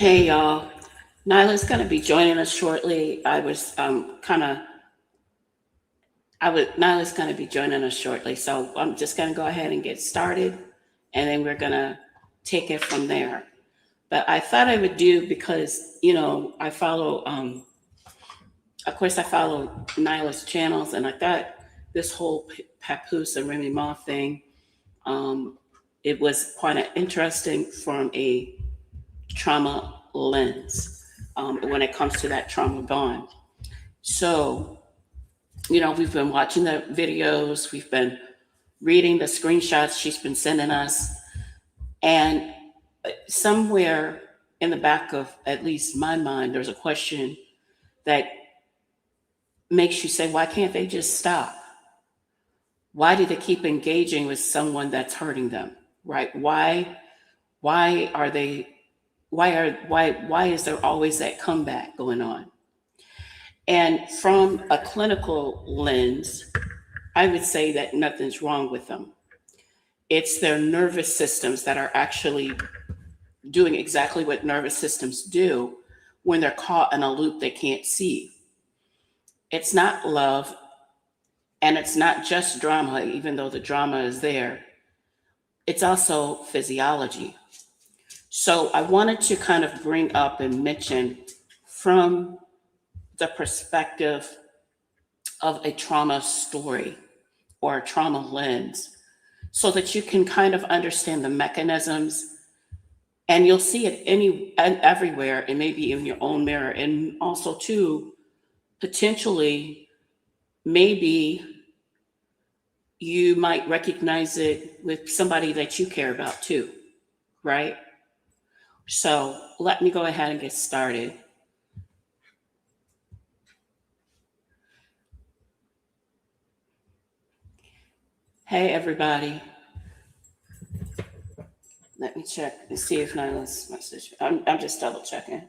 Hey y'all, Nyla's gonna be joining us shortly. Nyla's gonna be joining us shortly, so I'm just gonna go ahead and get started, and then we're gonna take it from there. But I thought I would do because of course, I follow Nyla's channels, and I thought this whole Papoose and Remy Ma thing, um, it was quite interesting from a trauma lens when it comes to that trauma bond. So, we've been watching the videos, we've been reading the screenshots she's been sending us, and somewhere in the back of at least my mind, there's a question that makes you say, why can't they just stop? Why do they keep engaging with someone that's hurting them? Right? Why are they why is there always that comeback going on? And from a clinical lens, I would say that nothing's wrong with them. It's their nervous systems that are actually doing exactly what nervous systems do when they're caught in a loop they can't see. It's not love, and it's not just drama, even though the drama is there. It's also physiology. So I wanted to kind of bring up and mention from the perspective of a trauma story or a trauma lens so that you can kind of understand the mechanisms, and you'll see it any and everywhere, and maybe in your own mirror, and also too potentially maybe you might recognize it with somebody that you care about too, right? So let me go ahead and get started. Hey everybody. Let me check and see if Nyla's message. I'm just double checking.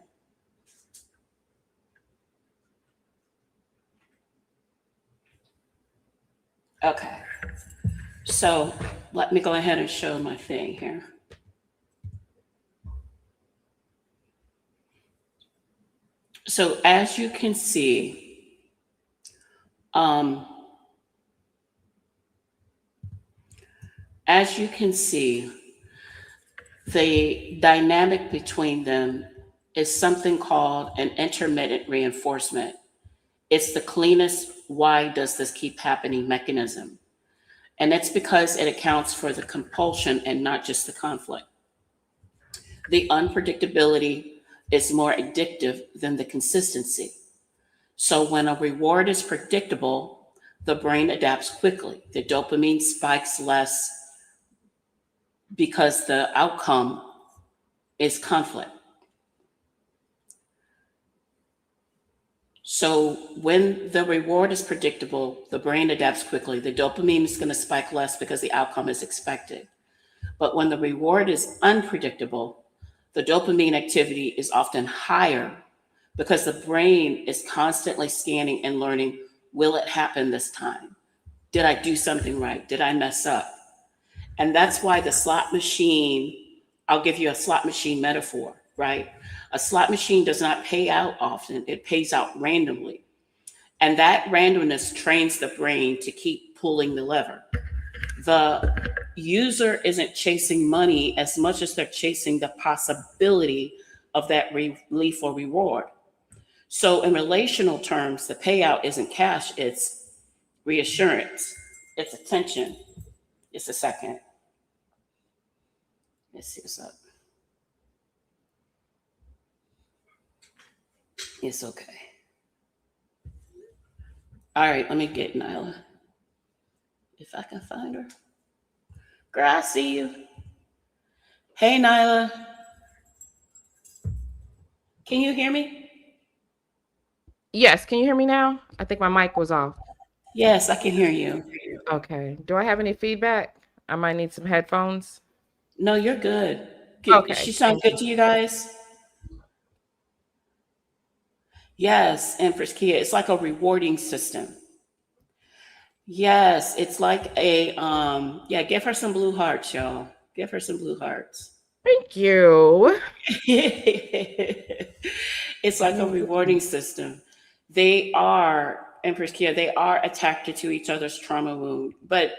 Okay. So let me go ahead and show my thing here. So as you can see, um, as you can see, the dynamic between them is something called an intermittent reinforcement. It's the cleanest why does this keep happening mechanism. And that's because it accounts for the compulsion and not just the conflict. The unpredictability is more addictive than the consistency. So when a reward is predictable, the brain adapts quickly. The dopamine spikes less because the outcome is conflict. So when the reward is predictable, the brain adapts quickly. The dopamine is going to spike less because the outcome is expected. But when the reward is unpredictable, the dopamine activity is often higher because the brain is constantly scanning and learning, will it happen this time? Did I do something right? Did I mess up? And that's why the slot machine, I'll give you a slot machine metaphor, right? A slot machine does not pay out often, it pays out randomly. And that randomness trains the brain to keep pulling the lever. The user isn't chasing money as much as they're chasing the possibility of that relief or reward. So, in relational terms, the payout isn't cash, it's reassurance, it's attention. It's a second. Let's see what's up. It's okay. All right, let me get Nylah. If I can find her. Girl, I see you. Hey, Nylah. Can you hear me? Yes, can you hear me now? I think my mic was off. Yes, I can hear you. Okay. Do I have any feedback? I might need some headphones. No, you're good. She Okay, sound thank good you. to you guys? Yes, Empress Kia. It's like a rewarding system. Yes, it's like a yeah, give her some blue hearts, y'all. Give her some blue hearts. Thank you. It's like a rewarding system. They are, Empress Kia, they are attracted to each other's trauma wound. But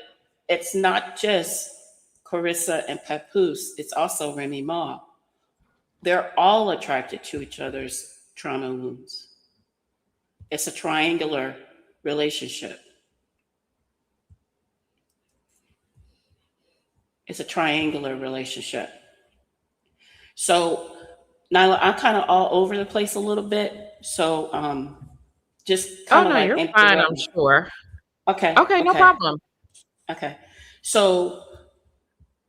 it's not just Clarissa and Papoose, it's also Remy Ma. They're all attracted to each other's trauma wounds. It's a triangular relationship. It's a triangular relationship. So, Nyla, I'm kind of all over the place a little bit. So, just Oh kind of no, like you're fine, interrupt I'm me. sure. Okay, Okay, no okay, problem. okay. So,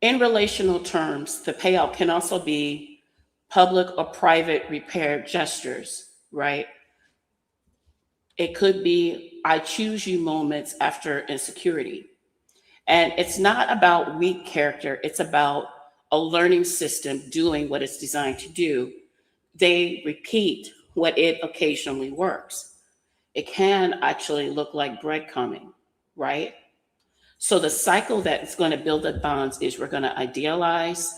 in relational terms, the payout can also be public or private repair gestures, right? It could be I choose you moments after insecurity. And it's not about weak character, it's about a learning system doing what it's designed to do. They repeat what it occasionally works. It can actually look like breadcrumbing, right? So the cycle that's going to build the bonds is we're going to idealize,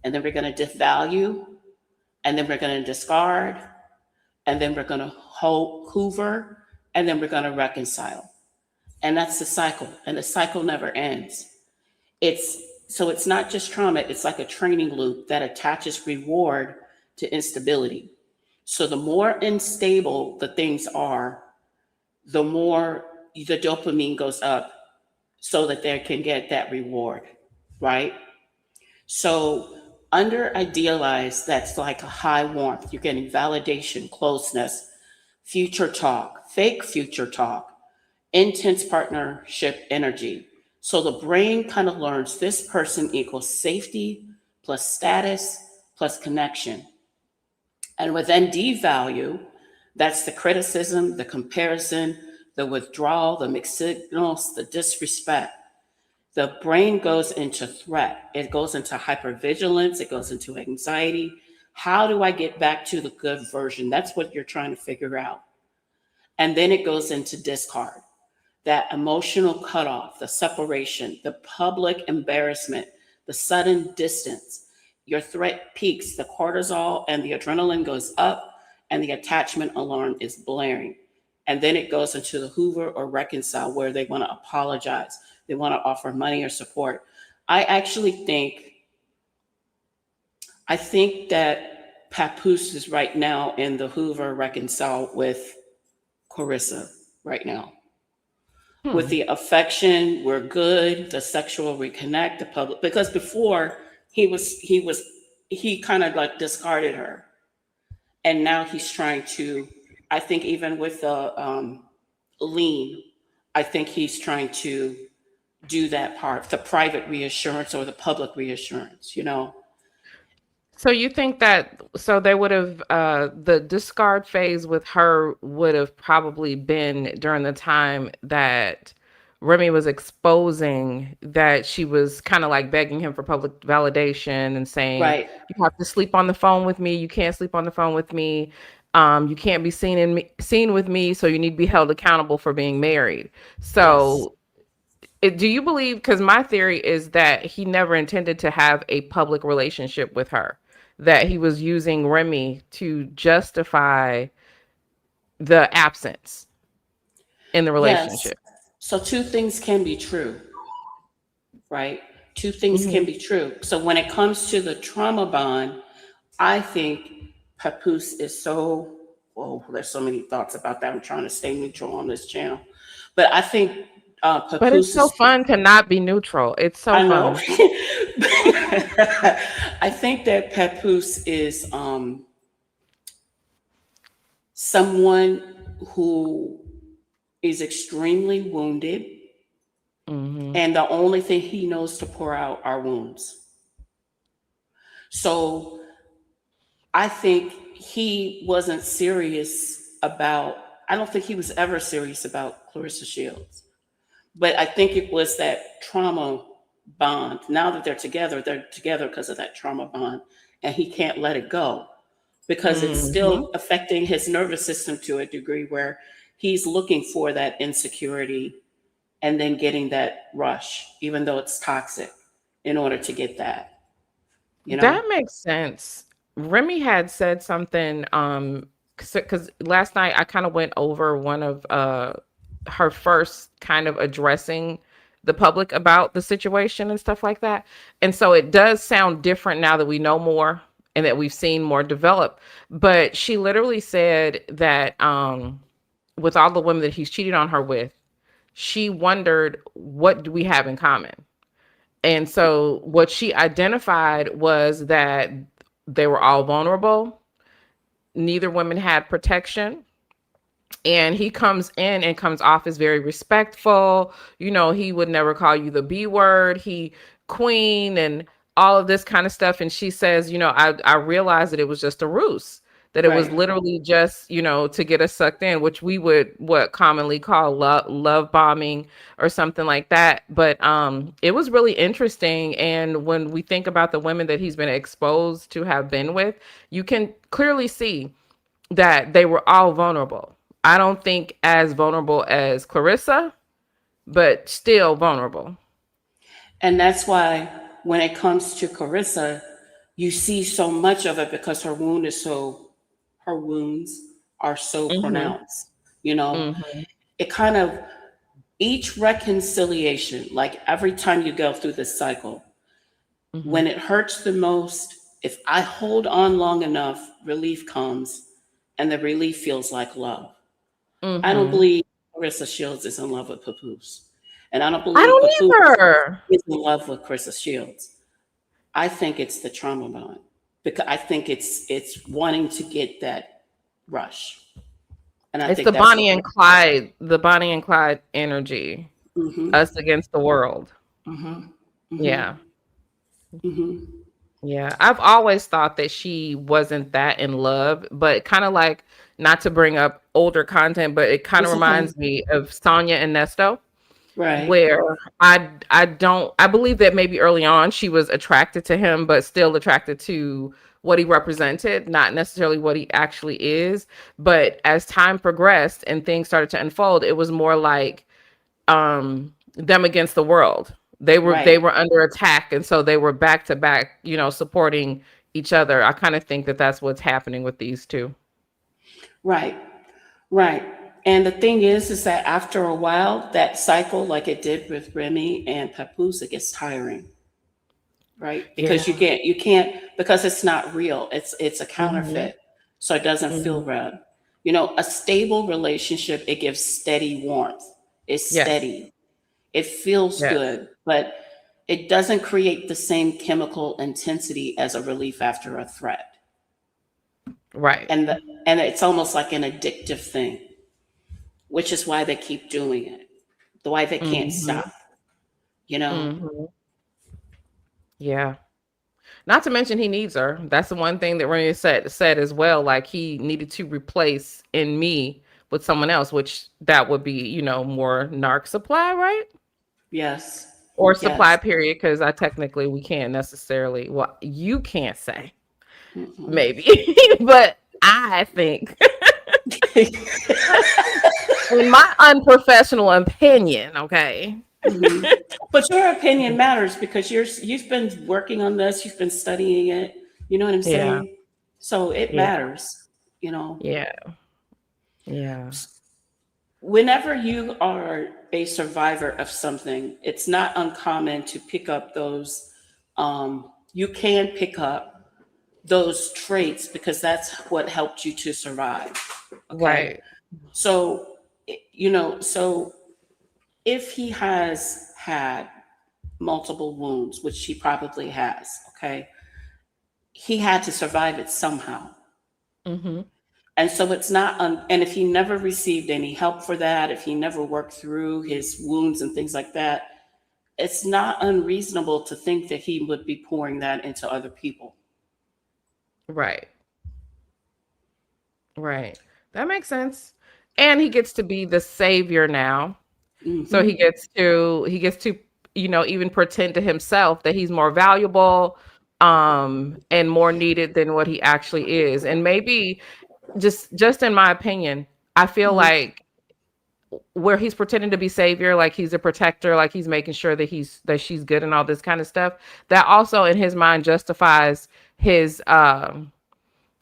and then we're going to devalue, and then we're going to discard, and then we're going to hoover, and then we're going to reconcile. And that's the cycle. And the cycle never ends. It's so it's not just trauma, it's like a training loop that attaches reward to instability. So the more unstable the things are, the more the dopamine goes up so that they can get that reward, right? So under idealized, that's like a high warmth. You're getting validation, closeness, future talk, fake future talk, intense partnership energy. So the brain kind of learns this person equals safety plus status plus connection. And within devalue, that's the criticism, the comparison, the withdrawal, the mixed signals, the disrespect. The brain goes into threat. It goes into hypervigilance. It goes into anxiety. How do I get back to the good version? That's what you're trying to figure out. And then it goes into discard, that emotional cutoff, the separation, the public embarrassment, the sudden distance. Your threat peaks, the cortisol and the adrenaline goes up, and the attachment alarm is blaring. And then it goes into the Hoover or reconcile, where they want to apologize, they want to offer money or support. I actually think that Papoose is right now in the Hoover reconcile with Clarissa right now. With Hmm. the affection, we're good, the sexual reconnect, the public, because before he kind of like discarded her, and now he's trying to, I think even with the lean, I think he's trying to do that part, the private reassurance or the public reassurance, you know. So you think that so they would have the discard phase with her would have probably been during the time that Remy was exposing that she was kind of like begging him for public validation and saying, Right. you have to sleep on the phone with me, you can't sleep on the phone with me, you can't be seen with me, so you need to be held accountable for being married. Yes. So do you believe, because my theory is that he never intended to have a public relationship with her, that he was using Remy to justify the absence in the Yes. relationship? So two things can be true, right? Two things can Hmm. be true. So when it comes to the trauma bond, I think Papoose is so, oh, there's so many thoughts about that. I'm trying to stay neutral on this channel. But I think But it's Papoose so is, fun to not be neutral. It's so I know. fun. I think that Papoose is someone who is extremely wounded, Hmm. and the only thing he knows to pour out are wounds. So I think he wasn't serious about, I don't think he was ever serious about Clarissa Shields. But I think it was that trauma bond. Now that they're together because of that trauma bond, and he can't let it go because it's Hmm. still affecting his nervous system to a degree where he's looking for that insecurity and then getting that rush, even though it's toxic, in order to get that. you know? That makes sense. Remy had said something, because last night I kind of went over one of her first kind of addressing the public about the situation and stuff like that. And so it does sound different now that we know more and that we've seen more develop. But she literally said that with all the women that he's cheated on her with, she wondered, what do we have in common? And so what she identified was that they were all vulnerable. Neither woman had protection. And he comes in and comes off as very respectful. He would never call you the B word. He queen and all of this kind of stuff. And she says, I realized that it was just a ruse, that it was Right. literally just, to get us sucked in, which we would what commonly call love bombing or something like that. But it was really interesting. And when we think about the women that he's been exposed to have been with, you can clearly see that they were all vulnerable. I don't think as vulnerable as Claressa, but still vulnerable. And that's why when it comes to Carissa, you see so much of it because her wounds are so Mhm. pronounced. You know, Mhm. it kind of, each reconciliation, like every time you go through this cycle, Mhm. when it hurts the most, if I hold on long enough, relief comes and the relief feels like love. I don't Mhm. believe Carissa Shields is in love with Papoose. And I don't I believe don't Papoose either. is in love with Carissa Shields. I think it's the trauma bond because I think it's wanting to get that rush, and I It's think that's what. The Bonnie and Clyde energy. Mm-hmm. Us against the world. Mm-hmm. Mm-hmm. Yeah. Mm-hmm. Yeah. I've always thought that she wasn't that in love, but kind of like, not to bring up older content, but it kind of It's okay. reminds me of Sonia and Nesto, Right. where I believe that maybe early on she was attracted to him, but still attracted to what he represented, not necessarily what he actually is. But as time progressed and things started to unfold, it was more like them against the world. They Right. were under attack, and so they were back to back, supporting each other. I kind of think that that's what's happening with these two. Right. Right. And the thing is that after a while, that cycle, like it did with Remy and Papoose, it gets tiring, right? Yeah. Because you can't, because it's not real. It's a Hmm. counterfeit. So it doesn't feel Hmm. right. You know, a stable relationship, it gives steady warmth. It's Yes. steady. It feels Yes. good, but it doesn't create the same chemical intensity as a relief after a threat. Right. And and it's almost like an addictive thing, which is why they keep doing it. The why they can't Hmm. stop, you know? Hmm. Yeah. Not to mention he needs her. That's the one thing that Remy said as well. Like he needed to replace in me with someone else, which that would be, more narc supply, right? Yes. Or supply Yes. period, because I technically we can't necessarily, well, you can't say Mhm. maybe, but I think in my unprofessional opinion, okay. Mhm. But your opinion matters because you've been working on this, you've been studying it. You know what I'm Yeah, saying? So it yeah, matters, you know. yeah, yeah. Whenever you are a survivor of something, it's not uncommon to pick up those. You can pick up those traits because that's what helped you to survive. Okay, Right. so so if he has had multiple wounds, which he probably has, okay, he had to survive it somehow. Mm-hmm. And so it's not, and if he never received any help for that, if he never worked through his wounds and things like that, it's not unreasonable to think that he would be pouring that into other people. Right. Right. That makes sense. And he gets to be the savior now. So Hmm. he gets to even pretend to himself that he's more valuable and more needed than what he actually is. And maybe just in my opinion, I feel Hmm. like where he's pretending to be savior, like he's a protector, like he's making sure that she's good and all this kind of stuff, that also in his mind justifies his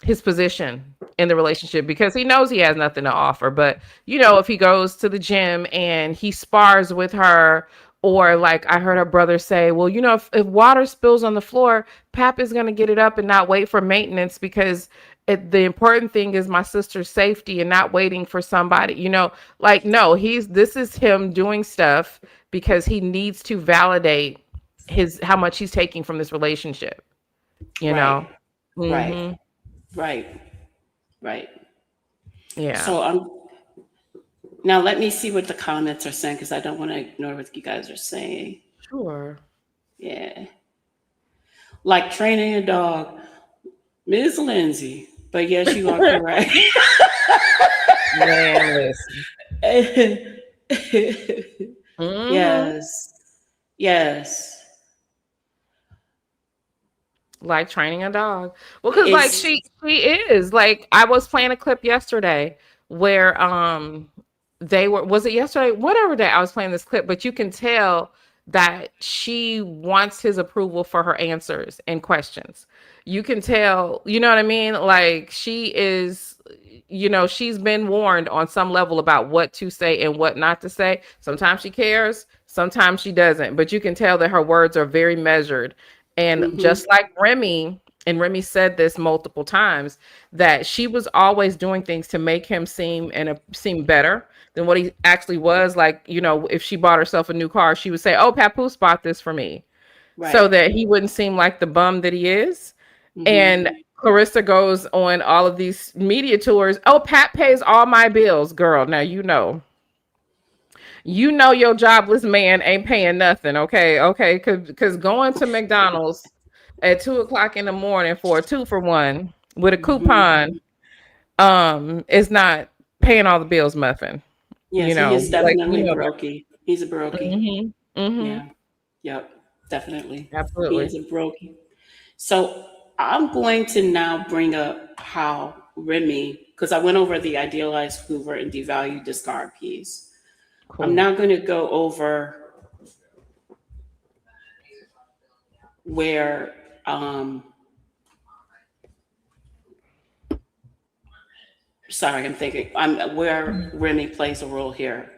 his position in the relationship, because he knows he has nothing to offer. But if he goes to the gym and he spars with her, or like I heard her brother say, well, if water spills on the floor, Pap is going to get it up and not wait for maintenance, because the important thing is my sister's safety and not waiting for somebody, like, no, this is him doing stuff because he needs to validate his how much he's taking from this relationship, you Right, know. right, Hmm. right, right. Yeah. So now let me see what the comments are saying because I don't want to ignore what you guys are saying. Sure. Yeah. Like training a dog, Ms. Lindsay. But yes, you are correct. Man, listen. Hmm. Yes. Yes. Like training a dog. Well, because like It's she is like, I was playing a clip yesterday where they were, was it yesterday? Whatever day I was playing this clip, but you can tell that she wants his approval for her answers and questions. You can tell, you know what I mean? Like she is, she's been warned on some level about what to say and what not to say. Sometimes she cares, sometimes she doesn't, but you can tell that her words are very measured. And mm-hmm. just like Remy, and Remy said this multiple times, that she was always doing things to make him seem better than what he actually was. Like, if she bought herself a new car, she would say, "Oh, Papoose bought this for me," so Right. that he wouldn't seem like the bum that he is. Mm-hmm. And Clarissa goes on all of these media tours. Oh, Pat pays all my bills, girl. Now your jobless man ain't paying nothing. Okay, because going to McDonald's at 2 o'clock in the morning for a 2 for 1 with a Mm-hmm. coupon is not paying all the bills muffin. Yes, he is Like, definitely brokey. He's a that. brokey. Hmm. Hmm. Yeah. Yep. Definitely. He Absolutely. is a brokey. So I'm going to now bring up how Remy, because I went over the idealized Hoover and devalued discard piece. I'm Cool. now going to go over where, sorry, I'm thinking, where Remy plays a role here.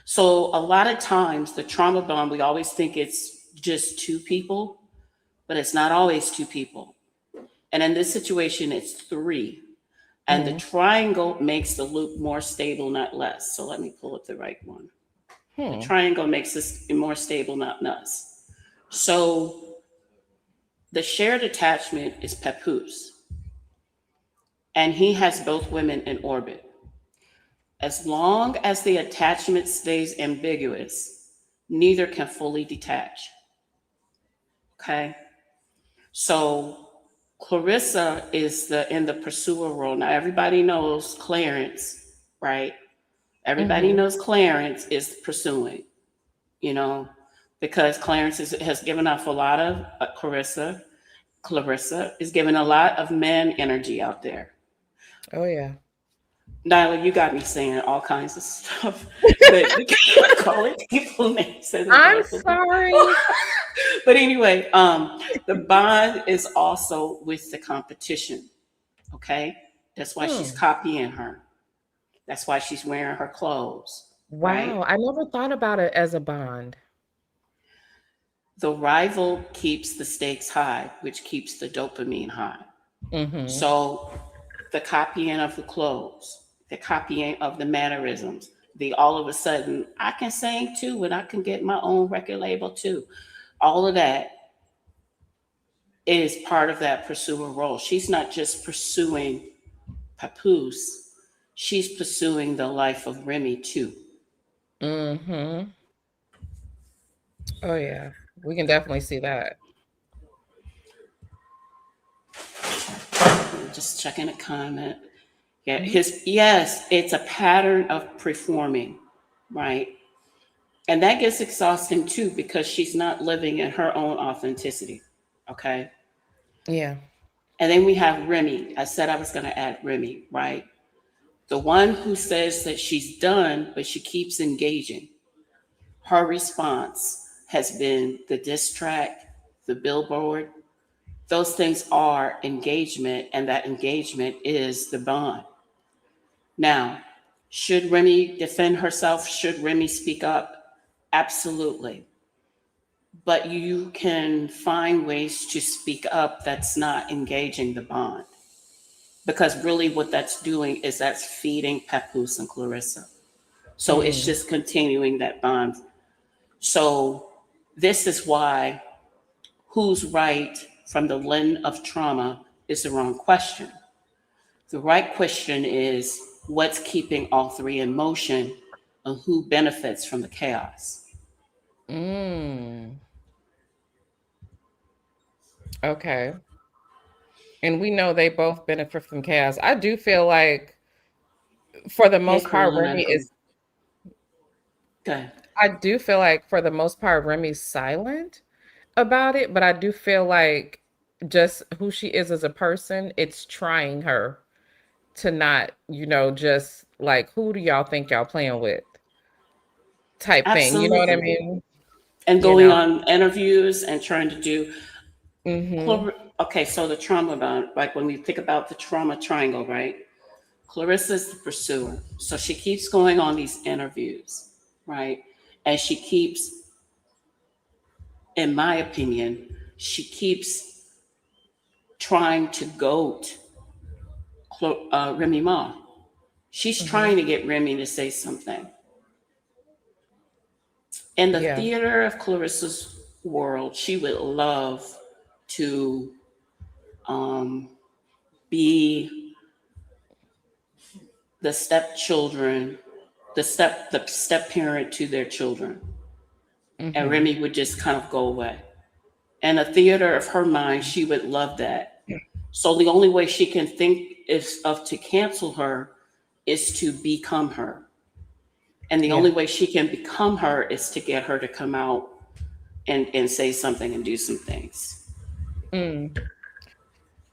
So a lot of times the trauma bond, we always think it's just two people, but it's not always two people. And in this situation, it's three. And the Mm. triangle makes the loop more stable, not less. So let me pull up the right one. The Hmm. triangle makes this more stable, not less. So the shared attachment is Papoose, and he has both women in orbit. As long as the attachment stays ambiguous, neither can fully detach. Okay? So Clarissa is in the pursuer role. Now everybody knows Clarence, right? Everybody Hmm. knows Clarence is pursuing, you know, because has given off a lot of Clarissa is giving a lot of man energy out there. Oh yeah. Nylah, you got me saying all kinds of stuff, but we can't call it people names and I'm neglect. sorry. But anyway, the bond is also with the competition. Okay, that's why she's Hmm. copying her. That's why she's wearing her clothes, right? Wow. I never thought about it as a bond. The rival keeps the stakes high, which keeps the dopamine high. Hmm. So the copying of the clothes, the copying of the mannerisms, the all of a sudden, I can sing too, and I can get my own record label too. All of that is part of that pursuer role. She's not just pursuing Papoose, she's pursuing the life of Remy too. Hmm. Oh yeah. We can definitely see that. Just checking a comment. Yeah, Mhm. yes, it's a pattern of performing, right? And that gets exhausting too because she's not living in her own authenticity. Okay. Yeah. And then we have Remy. I said I was going to add Remy, right? The one who says that she's done, but she keeps engaging. Her response has been the diss track, the billboard. Those things are engagement, and that engagement is the bond. Now, should Remy defend herself? Should Remy speak up? Absolutely. But you can find ways to speak up that's not engaging the bond. Because really, what that's doing is that's feeding Papoose and Claressa. So it's Mm. just continuing that bond. So this is why who's right from the lens of trauma is the wrong question. The right question is what's keeping all three in motion and who benefits from the chaos. Mm. Okay. And we know they both benefit from chaos. I do feel like, for the Hey, most part, Carolyn, I Remy agree. is. Okay. I do feel like, for the most part, Remy's silent about it, but I do feel like just who she is as a person, it's trying her to not, just like, who do y'all think y'all playing with type thing. You know what I Absolutely. mean? And You going know? on interviews and trying to do Mm-hmm. okay, so the trauma bond, like when we think about the trauma triangle, right? Clarissa's the pursuer. So she keeps going on these interviews, right? And she keeps, in my opinion, she keeps trying to goad Remy Ma. She's Mm-hmm. trying to get Remy to say something. In the Yeah. theater of Clarissa's world, she would love to um, be the stepchildren, the step parent to their children, and Mm-hmm. Remy would just kind of go away. In the theater of her mind, she would love that. So the only way she can think is of to cancel her is to become her. And the Yeah. only way she can become her is to get her to come out and say something and do some things. Mm.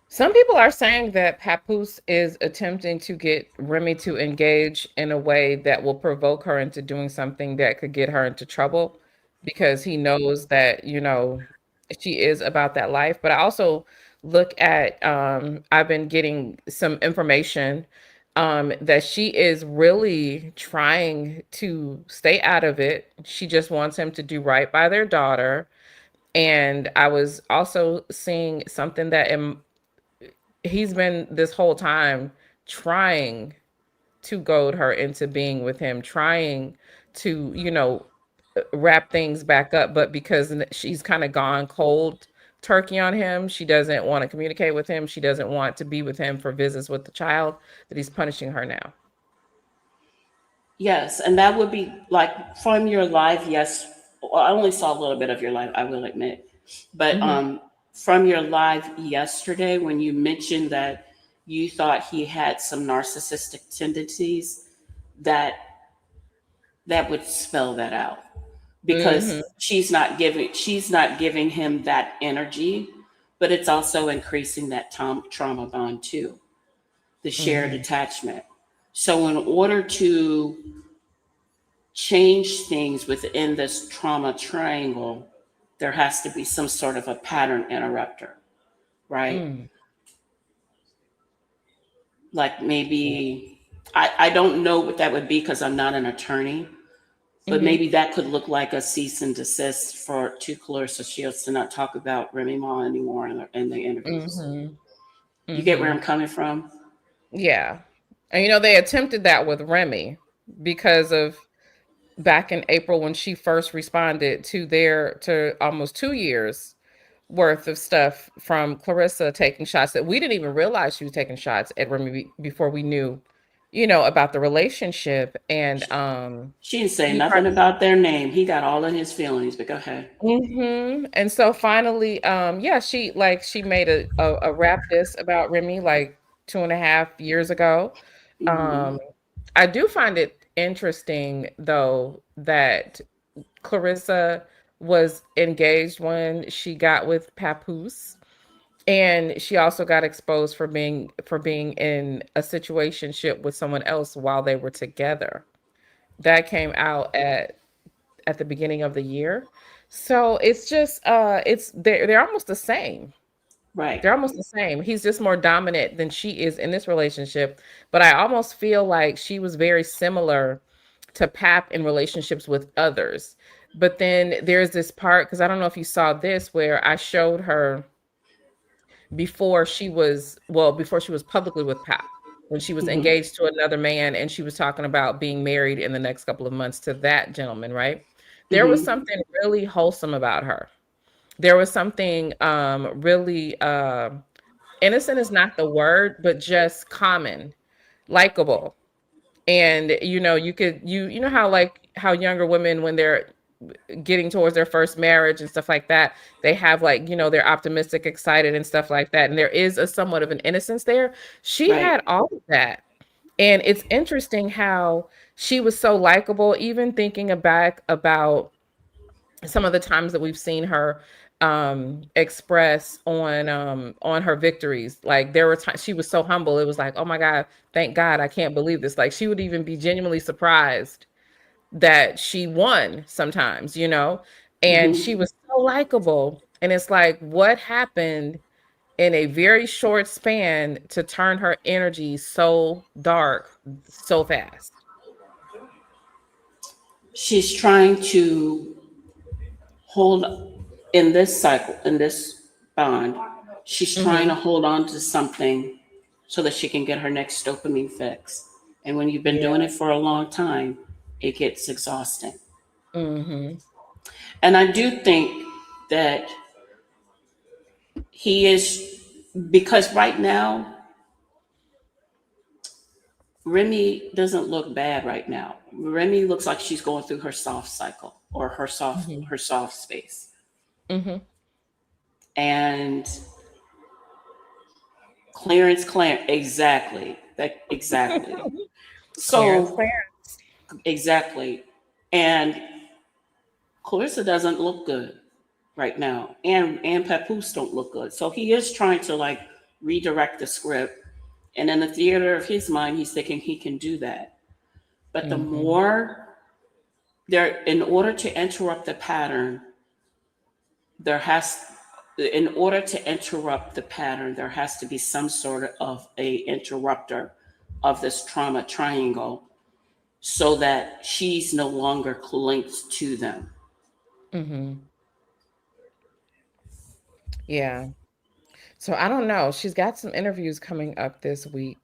Some people are saying that Papoose is attempting to get Remy to engage in a way that will provoke her into doing something that could get her into trouble, because he knows that, she is about that life. But I also look at, I've been getting some information that she is really trying to stay out of it. She just wants him to do right by their daughter. And I was also seeing something that he's been this whole time trying to goad her into being with him, trying to, wrap things back up. But because she's kind of gone cold turkey on him, she doesn't want to communicate with him. She doesn't want to be with him for visits with the child, that he's punishing her now. Yes, and that would be like from your live. Yes, well, I only saw a little bit of your live, I will admit, but Hmm. from your live yesterday when you mentioned that you thought he had some narcissistic tendencies, that that would spell that out Hmm. because she's not giving him that energy, but it's also increasing that trauma bond too, the shared Hmm. attachment. So in order to change things within this trauma triangle, there has to be some sort of a pattern interrupter, right? Mm. Like Yeah. maybe, I don't know what that would be because I'm not an attorney, but Hmm. maybe that could look like a cease and desist for to Clarissa Shields to not talk about Remy Ma anymore in the interviews. Hmm. You get where Hmm. I'm coming from? Yeah. And they attempted that with Remy, because of back in April when she first responded to almost 2 years worth of stuff from Clarissa taking shots, that we didn't even realize she was taking shots at Remy before we knew, about the relationship. And She didn't say we nothing about their name. He got all in his feelings, but go ahead. And so finally, yeah, she made a rap diss about Remy like 2.5 years ago. Hmm. Um, I do find it interesting, though, that Clarissa was engaged when she got with Papoose. And she also got exposed for being in a situationship with someone else while they were together. That came out at the beginning of the year. So it's just it's they're almost the same. Right. They're almost the same. He's just more dominant than she is in this relationship. But I almost feel like she was very similar to Pap in relationships with others. But then there's this part, because I don't know if you saw this, where I showed her before she was publicly with Pap, when she was Hmm. engaged to another man and she was talking about being married in the next couple of months to that gentleman, right? There was Hmm. something really wholesome about her. There was something really innocent is not the word, but just common, likable. And you know how, like, how younger women, when they're getting towards their first marriage and stuff like that, they have, like, they're optimistic, excited and stuff like that, and there is a somewhat of an innocence there. She Right. had all of that. And it's interesting how she was so likable, even thinking back about some of the times that we've seen her express on her victories. Like, there were times she was so humble, it was like, oh my god, thank god, I can't believe this. Like, she would even be genuinely surprised that she won sometimes, and Hmm. she was so likable. And it's like, what happened in a very short span to turn her energy so dark so fast? She's trying to hold in this cycle, in this bond. She's trying to Mhm. hold on to something so that she can get her next dopamine fix. And when you've been Yeah. doing it for a long time, it gets exhausting. Mhm. And I do think that he is, because right now Remy doesn't look bad right now. Remy looks like she's going through her soft cycle, or Mhm. her soft space. Mhm. And exactly. Exactly. Clarence, So Clarence. exactly. And Clarissa doesn't look good right now. And Papoose don't look good. So he is trying to like redirect the script. And in the theater of his mind, he's thinking he can do that. But the Mhm. more there, in order to interrupt the pattern, there has in order to interrupt the pattern, there has to be some sort of a interrupter of this trauma triangle, so that she's no longer linked to them. Mhm. Yeah. So I don't know. She's got some interviews coming up this week.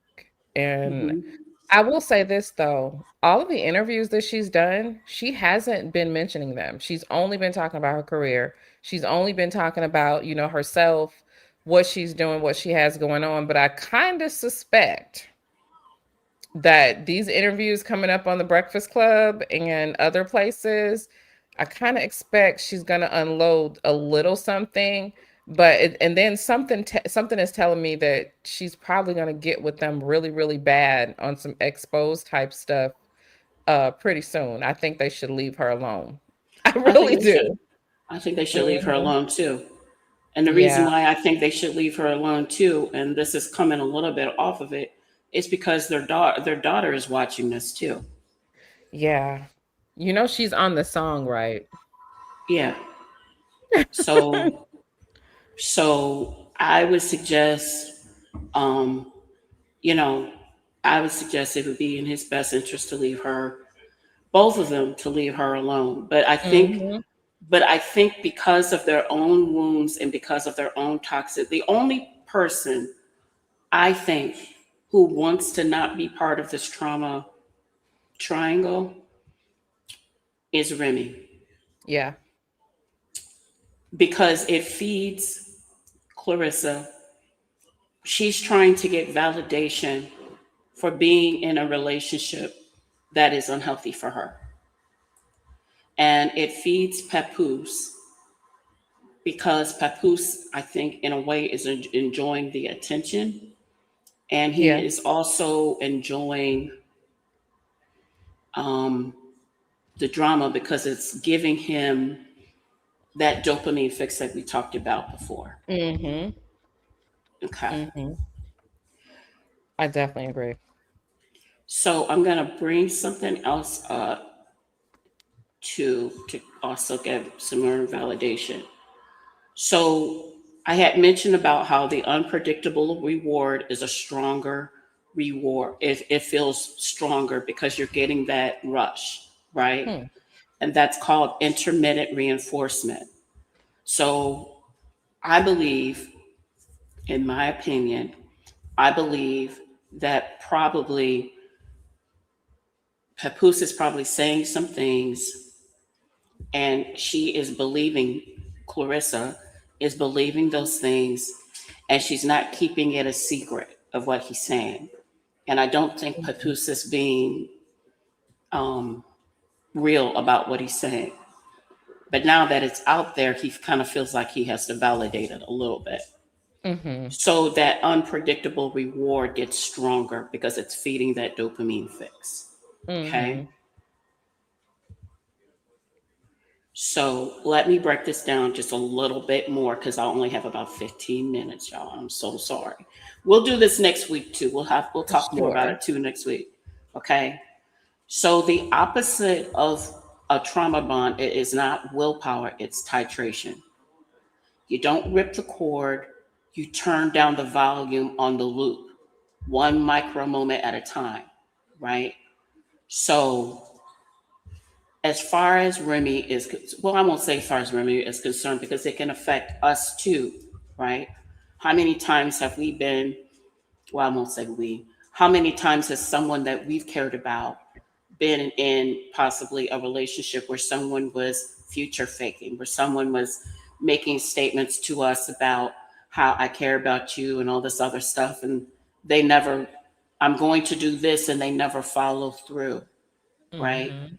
And Hmm. I will say this though, all of the interviews that she's done, she hasn't been mentioning them. She's only been talking about her career. She's only been talking about, herself, what she's doing, what she has going on. But I kind of suspect that these interviews coming up on the Breakfast Club and other places, I kind of expect she's going to unload a little something, and then something is telling me that she's probably going to get with them really really bad on some exposed type stuff pretty soon. I think they should leave her alone. I I think really they should. do. I think they should leave her Mhm. alone too. And the reason Yeah. why I think they should leave her alone too, and this is coming a little bit off of it, is because their daughter is watching this too. Yeah. She's on the song, right? Yeah. So I would suggest, um, you know, I would suggest it would be in his best interest to leave her, both of them, to leave her alone. Mhm. But I think because of their own wounds and because of their own toxic, the only person I think who wants to not be part of this trauma triangle is Remy, Yeah. because it feeds Clarissa. She's trying to get validation for being in a relationship that is unhealthy for her. And it feeds Papoose, because Papoose, I think, in a way, is enjoying the attention. And he Yeah. is also enjoying um, the drama, because it's giving him that dopamine fix that we talked about before. Mhm. Okay. Hmm. I definitely agree. So I'm going to bring something else up to also give some more validation. So I had mentioned about how the unpredictable reward is a stronger reward. It feels stronger because you're getting that rush, right? Hmm. And that's called intermittent reinforcement. So I believe, in my opinion, I believe that probably Papoose is probably saying some things, and she is believing, Clarissa is believing those things, and she's not keeping it a secret of what he's saying. And I don't think Mhm. Papoose is being um, real about what he's saying. But now that it's out there, he kind of feels like he has to validate it a little bit. Mhm. So that unpredictable reward gets stronger because it's feeding that dopamine fix. Okay. Mhm. So let me break this down just a little bit more because I only have about 15 minutes, y'all. I'm so sorry. We'll do this next week too. We'll talk more about Sure. it too next week. Okay. So the opposite of a trauma bond is not willpower, it's titration. You don't rip the cord, you turn down the volume on the loop, one micro moment at a time, right? So as far as Remy is, well, I won't say as far as Remy is concerned because it can affect us too, right? How many times have we been, well, I won't say we, how many times has someone that we've cared about been in possibly a relationship where someone was future faking, where someone was making statements to us about how I care about you and all this other stuff, and they never, I'm going to do this, and they never follow through, right? Mhm.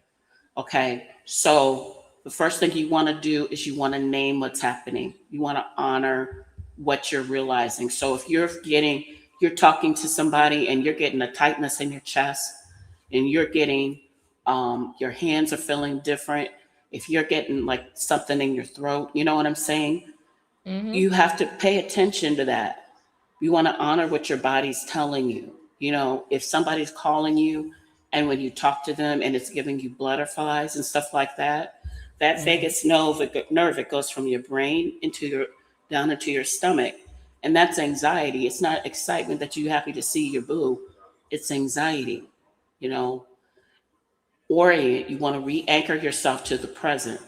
Okay, so the first thing you want to do is you want to name what's happening. You want to honor what you're realizing. So if you're talking to somebody and you're getting a tightness in your chest, and you're getting, your hands are feeling different. If you're getting like something in your throat, you know what I'm saying? You Mhm. have to pay attention to that. You want to honor what your body's telling you. You know, if somebody's calling you and when you talk to them and it's giving you butterflies and stuff like that, that Mhm. vagus nerve, it goes from your brain into your, down into your stomach. And that's anxiety. It's not excitement that you're happy to see your boo. It's anxiety. You know, orient, you want to re-anchor yourself to the present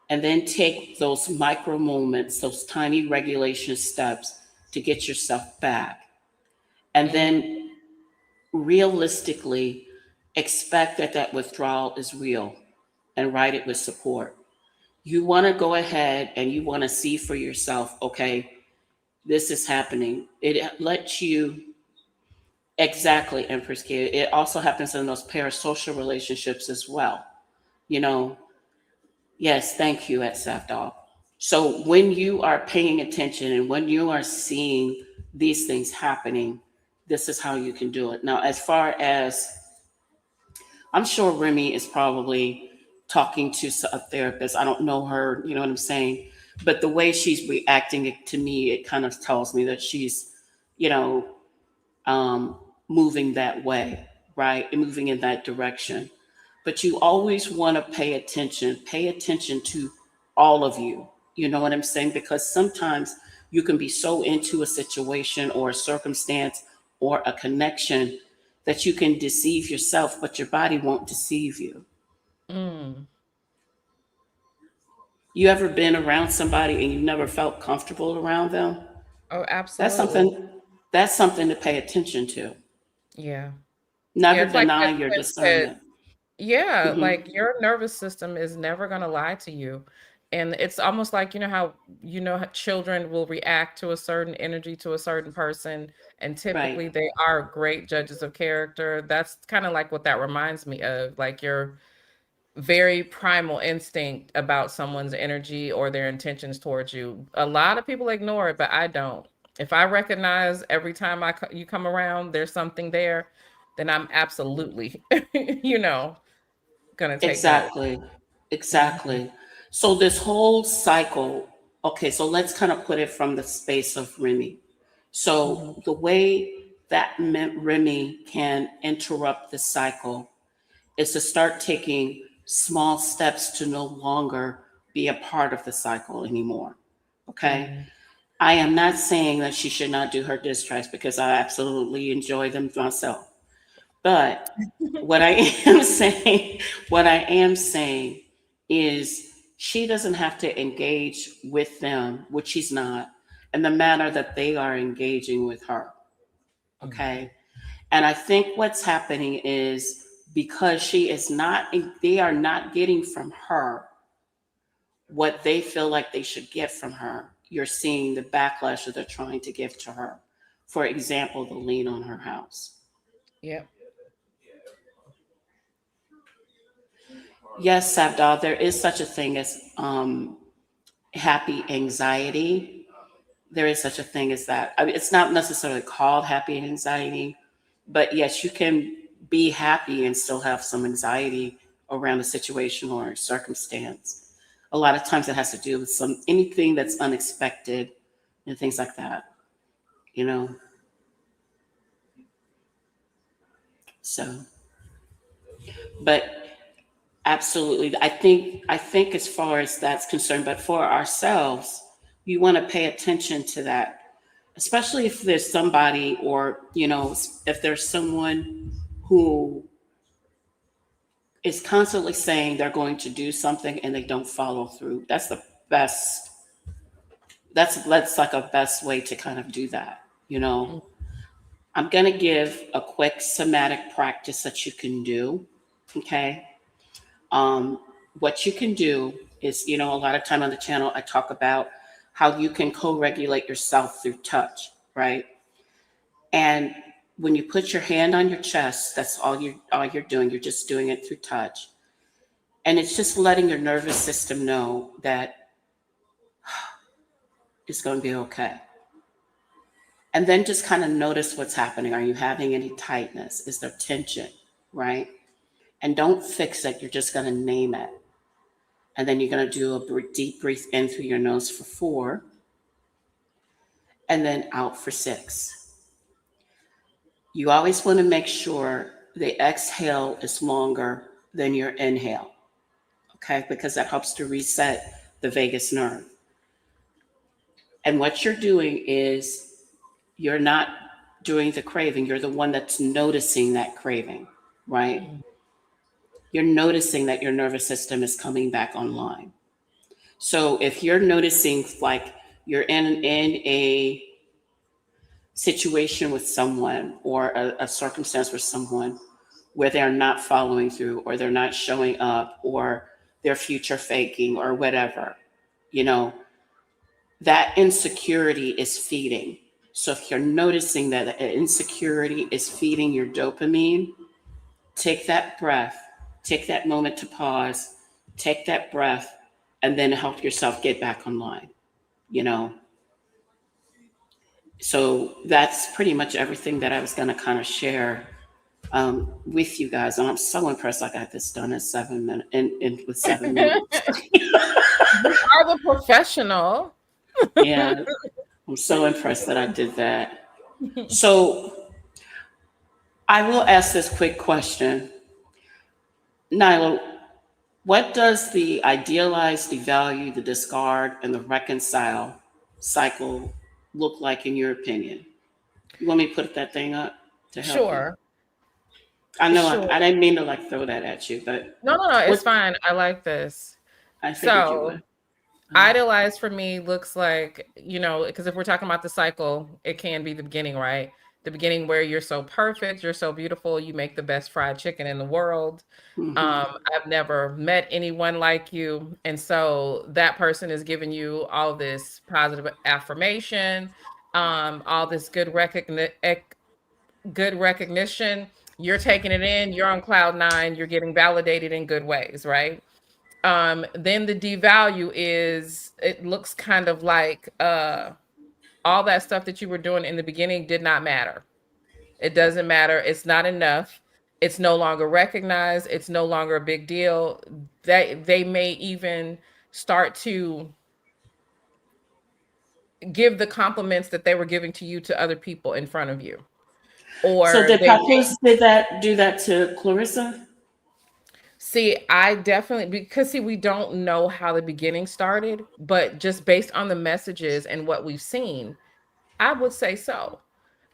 and then take those micro moments, those tiny regulation steps to get yourself back. And Mhm. then realistically expect that that withdrawal is real and write it with support. You want to go ahead and you want to see for yourself, okay, this is happening. It lets you, exactly, Empress K. It also happens in those parasocial relationships as well. You know, yes, thank you at Safdog. So when you are paying attention and when you are seeing these things happening, this is how you can do it. Now, as far as, I'm sure Remy is probably talking to a therapist. I don't know her, you know what I'm saying? But the way she's reacting to me, it kind of tells me that she's, you know, um, moving that way, right? And moving in that direction. But you always want to pay attention to all of you. You know what I'm saying? Because sometimes you can be so into a situation or a circumstance or a connection that you can deceive yourself, but your body won't deceive you. Mm. You ever been around somebody and you never felt comfortable around them? Oh, That's absolutely. something that's something to pay attention to. Yeah. Yeah, Never it's like deny Miss your Prince said. discernment. Yeah, Hmm. like your nervous system is never going to lie to you. And it's almost like, how, how children will react to a certain energy to a certain person. And Right. typically they are great judges of character. That's kind of like what that reminds me of. Like your very primal instinct about someone's energy or their intentions towards you. A lot of people ignore it, but I don't. If I recognize every time you come around, there's something there, then I'm absolutely, gonna take note. Exactly. Mhm. Exactly. So this whole cycle, okay, so let's kind of put it from the space of Remy. So the way that Remy can interrupt the cycle is to start taking small steps to no longer be a part of the cycle anymore. Okay. Mm-hmm. I am not saying that she should not do her diss tracks because I absolutely enjoy them myself. But what I am saying, what I am saying is she doesn't have to engage with them, which she's not, in the manner that they are engaging with her. Mm-hmm. Okay. And I think what's happening is because she is not, they are not getting from her what they feel like they should get from her. You're seeing the backlash that they're trying to give to her. For example, the lien on her house. Yep. Yes, Sabda, there is such a thing as happy anxiety. There is such a thing as that. I mean, it's not necessarily called happy anxiety, but yes, you can be happy and still have some anxiety around a situation or a circumstance. A lot of times it has to do with some anything that's unexpected and things like that, you know. So, but absolutely, I think as far as that's concerned, but for ourselves, you want to pay attention to that, especially if there's somebody or if there's someone who is constantly saying they're going to do something and they don't follow through. That's the best. That's like a best way to kind of do that. You know, I'm gonna give a quick somatic practice that you can do. Okay. Um, what you can do is, a lot of time on the channel, I talk about how you can co-regulate yourself through touch, right? And when you put your hand on your chest, that's all you're doing. You're just doing it through touch. And it's just letting your nervous system know that it's going to be okay. And then just kind of notice what's happening. Are you having any tightness? Is there tension? Right? And don't fix it. You're just going to name it. And then you're going to do a deep breath in through your nose for 4 and then out for 6. You always want to make sure the exhale is longer than your inhale, okay? Because that helps to reset the vagus nerve. And what you're doing is you're not doing the craving, you're the one that's noticing that craving, right? Mm-hmm. You're noticing that your nervous system is coming back online. So if you're noticing like you're in a situation with someone or a circumstance with someone where they're not following through or they're not showing up or they're future faking or whatever, you know, that insecurity is feeding. So if you're noticing that the insecurity is feeding your dopamine, take that breath, take that moment to pause, take that breath, and then help yourself get back online, you know. So that's pretty much everything that I was going to kind of share with you guys. And I'm so impressed I got this done in 7 minutes, in with 7 minutes. You are the professional. Yeah, I'm so impressed that I did that. So I will ask this quick question. Nyla, what does the idealize, devalue, the discard, and the reconcile cycle look like in your opinion? You want me to put that thing up to help you? Sure. I know I Sure. didn't mean to like throw that at you, but No, no, no, what it's fine. I like this. I figured you So, would. Uh, idolize for me looks like, because if we're talking about the cycle, it can be the beginning, right? The beginning where you're so perfect, you're so beautiful, you make the best fried chicken in the world. mm-hmm, I've never met anyone like you. And so that person is giving you all this positive affirmation, all this good recognition. You're taking it in, you're on cloud nine, you're getting validated in good ways, right? Then the devalue is it looks kind of like all that stuff that you were doing in the beginning did not matter. It doesn't matter. It's not enough. It's no longer recognized. It's no longer a big deal. They may even start to give the compliments that they were giving to you to other people in front of you, So or did they Papoose did that do that to Clarissa? see, I definitely, because see, we don't know how the beginning started, but just based on the messages and what we've seen, I would say so.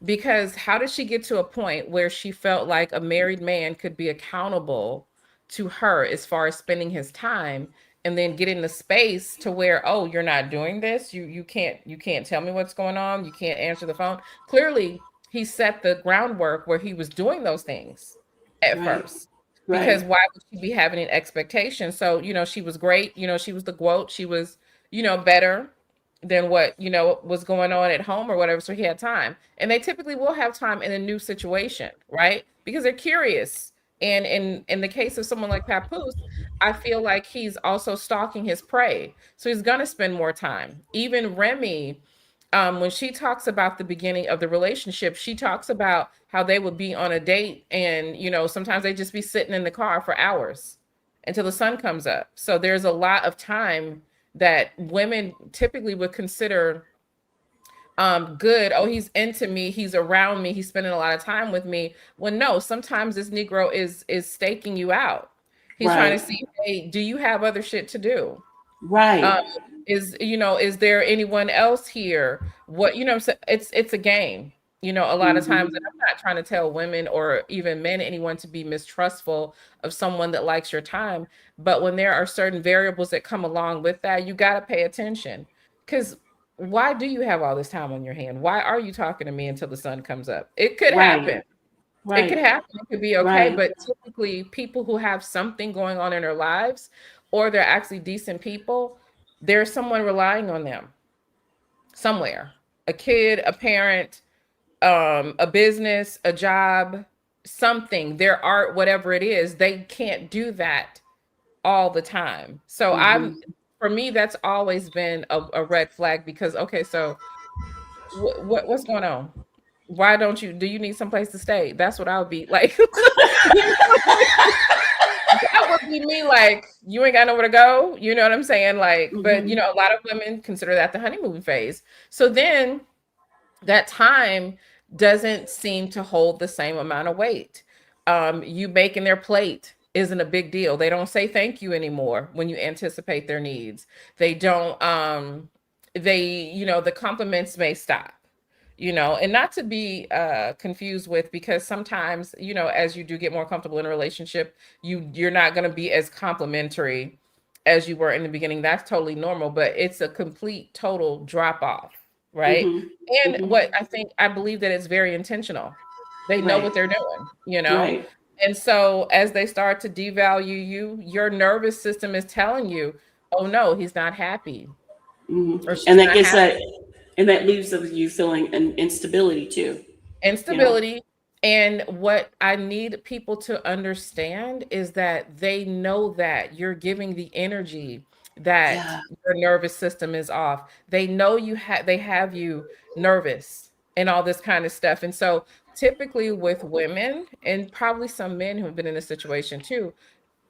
Because how did she get to a point where she felt like a married man could be accountable to her as far as spending his time, and then get in the space to where, oh, you're not doing this, you can't tell me what's going on, you can't answer the phone. Clearly, he set the groundwork where he was doing those things at Right. first. Because Right. why would she be having an expectation? So, she was great, she was the quote, she was, better than what was going on at home or whatever, so he had time. And they typically will have time in a new situation, right? Because they're curious. And in the case of someone like Papoose, I feel like he's also stalking his prey, so he's going to spend more time. Even Remy, when she talks about the beginning of the relationship, she talks about how they would be on a date, and sometimes they just be sitting in the car for hours until the sun comes up. So there's a lot of time that women typically would consider good. Oh, he's into me, he's around me, he's spending a lot of time with me. Well, no, sometimes this Negro is staking you out. He's trying to Right. see, hey, do you have other shit to do? Right. um is there anyone else here? What, so it's a game, a lot of times. And Hmm. I'm not trying to tell women or even men, anyone, to be mistrustful of someone that likes your time, but when there are certain variables that come along with that, you got to pay attention. Because why do you have all this time on your hand? Why are you talking to me until the sun comes up? It could Right. happen. It could Right. happen. It could be okay. Right. But typically, people who have something going on in their lives, or they're actually decent people, there's someone relying on them somewhere: a kid, a parent, a business, a job, something, their art, whatever it is. They can't do that all the time. So, Hmm. for me, that's always been a red flag. Because, okay, so what's going on? Why don't you, do you need someplace to stay? That's what I would be like. You know? That would be me, like, you ain't got nowhere to go. You know what I'm saying? Like, but Hmm. a lot of women consider that the honeymoon phase. So then that time doesn't seem to hold the same amount of weight. You making their plate isn't a big deal. They don't say thank you anymore when you anticipate their needs. They don't, the compliments may stop. And not to be confused with, because sometimes, as you do get more comfortable in a relationship, you're not going to be as complimentary as you were in the beginning. That's totally normal, but it's a complete total drop off, right? Hmm. And Hmm. what I believe that it's very intentional. They know Right. what they're doing. Right. And so as they start to devalue you, your nervous system is telling you, oh no, he's not happy, Hmm. or And she's that not gets happy. that, and that leaves of you feeling an instability too. And You know. stability. And what I need people to understand is that they know that you're giving the energy that Yeah. your nervous system is off. They know they have you nervous and all this kind of stuff. And so typically with women, and probably some men who have been in this situation too,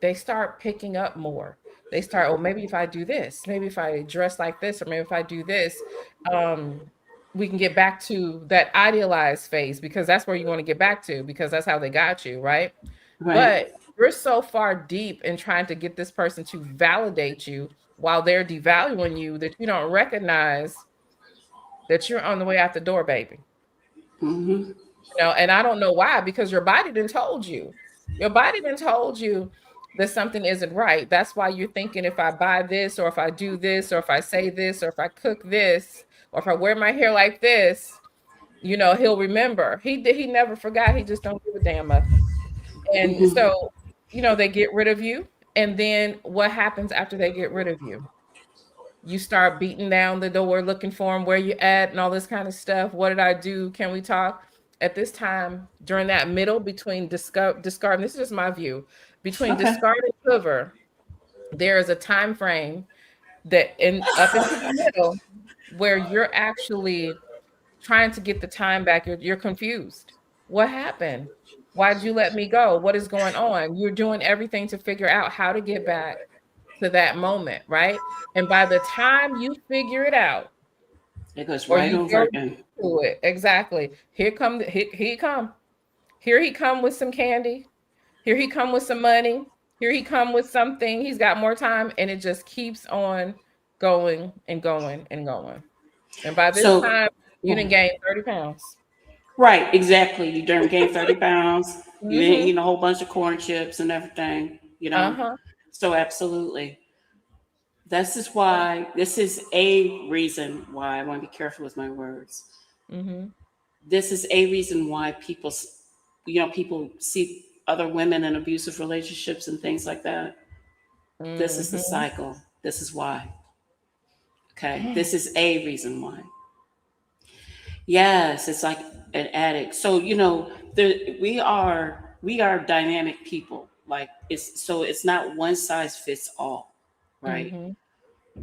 they start picking up more. They start, oh, maybe if I do this, maybe if I dress like this, or maybe if I do this, um, we can get back to that idealized phase, because that's where you want to get back to, because that's how they got you, right? Right. But we're so far deep in trying to get this person to validate you while they're devaluing you, that you don't recognize that you're on the way out the door, baby. Hmm. And I don't know why, because your body didn't told you. Your body didn't told you that something isn't right. That's why you're thinking, if I buy this, or if I do this, or if I say this, or if I cook this, or if I wear my hair like this, he'll remember. He never forgot. He just don't give a damn of. And Hmm. so, they get rid of you. And then what happens after they get rid of you? You start beating down the door looking for him, where you at, and all this kind of stuff. What did I do? Can we talk? At this time, during that middle between discard, and this is just my view, between Okay. discard and quiver, there is a time frame that up into the middle, where you're actually trying to get the time back. You're confused. What happened? Why did you let me go? What is going on? You're doing everything to figure out how to get back to that moment, right? And by the time you figure it out, It goes or right you over go again. to it. Exactly. Here he come. Here he come with some candy. Here he come with some money. Here he come with something. He's got more time, and it just keeps on going and going and going. And by this So, time, you didn't oh, gain 30 pounds. right, exactly. You done gained 30 pounds. You ain't Mm-hmm. eating a whole bunch of corn chips and everything, you know? Uh-huh. So, absolutely. This is a reason why I want to be careful with my words. Mm-hmm. This is a reason why people see other women in abusive relationships and things like that. This is the Mm-hmm. cycle. This is why. Okay. This is a reason why. Yes, it's like an addict. So, we are dynamic people. Like it's not one size fits all, right? Mm-hmm.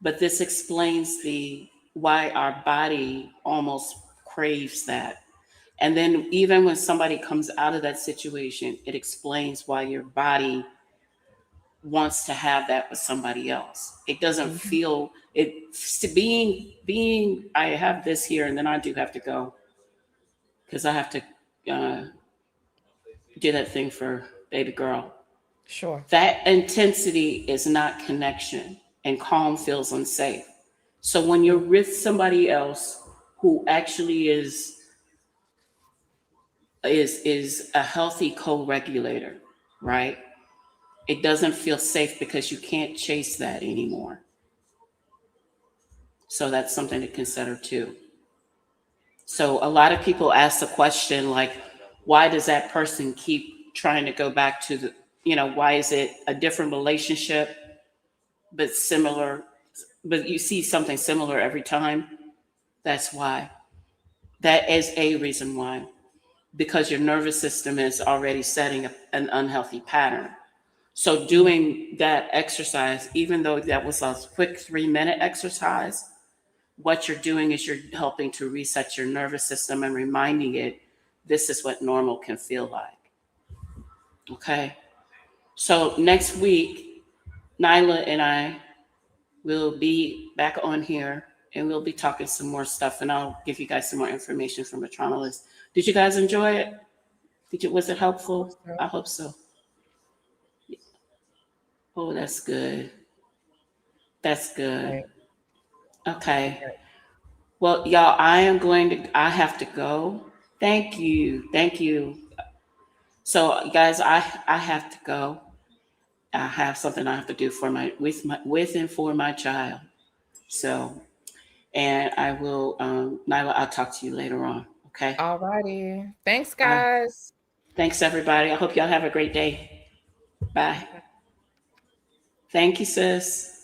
But this explains the why our body almost craves that. And then even when somebody comes out of that situation, it explains why your body wants to have that with somebody else. It doesn't Mm-hmm. feel it being I have this here and then I do have to go because I have to uh, do that thing for baby girl. Sure. That intensity is not connection, and calm feels unsafe. So when you're with somebody else who actually is a healthy co-regulator, right? It doesn't feel safe because you can't chase that anymore. So that's something to consider too. So a lot of people ask the question like, why does that person keep trying to go back to why is it a different relationship but similar, but you see something similar every time? That's why. That is a reason why. Because your nervous system is already setting an unhealthy pattern. So doing that exercise, even though that was a quick 3-minute exercise, what you're doing is you're helping to reset your nervous system and reminding it this is what normal can feel like. Okay. So next week, Nylah and I will be back on here and we'll be talking some more stuff and I'll give you guys some more information from the trauma list. Did you guys enjoy it? Was it helpful? I hope so. Oh, that's good. That's good. Right. Okay. Right. Well, y'all, I have to go. Thank you. Thank you. So, guys, I have to go. I have something I have to do with and for my child. So, and I will, Nyla, I'll talk to you later on. Okay. All righty. Thanks, All right. guys. Thanks, everybody. I hope y'all have a great day. Bye. Thank you, sis.